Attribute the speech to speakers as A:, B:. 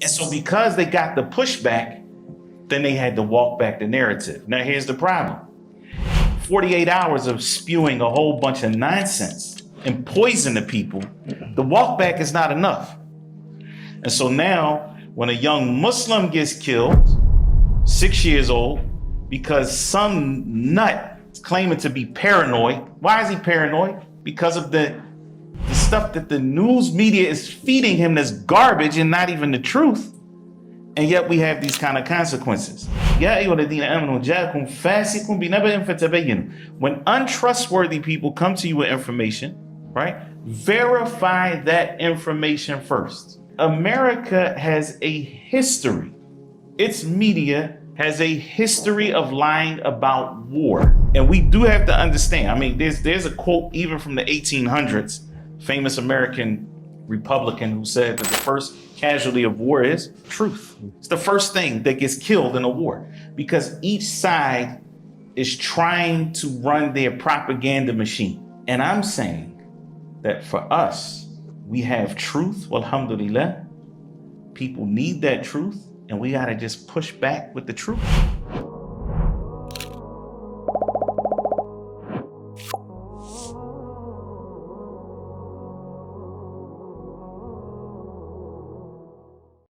A: And so because they got the pushback, then they had to walk back the narrative. Now here's the problem. 48 hours of spewing a whole bunch of nonsense and poison to people, the walk back is not enough. And so now when a young Muslim gets killed, 6 years old, because some nut is claiming to be paranoid. Why is he paranoid? Because of the stuff that the news media is feeding him that's garbage and not even the truth. And yet we have these kind of consequences. When untrustworthy people come to you with information, right? Verify that information first. America has a history. Its media has a history of lying about war. And we do have to understand, I mean, there's a quote even from the 1800s, famous American Republican who said that the first casualty of war is truth. It's the first thing that gets killed in a war because each side is trying to run their propaganda machine. And I'm saying that for us, we have truth, alhamdulillah. People need that truth, and we gotta just push back with the truth.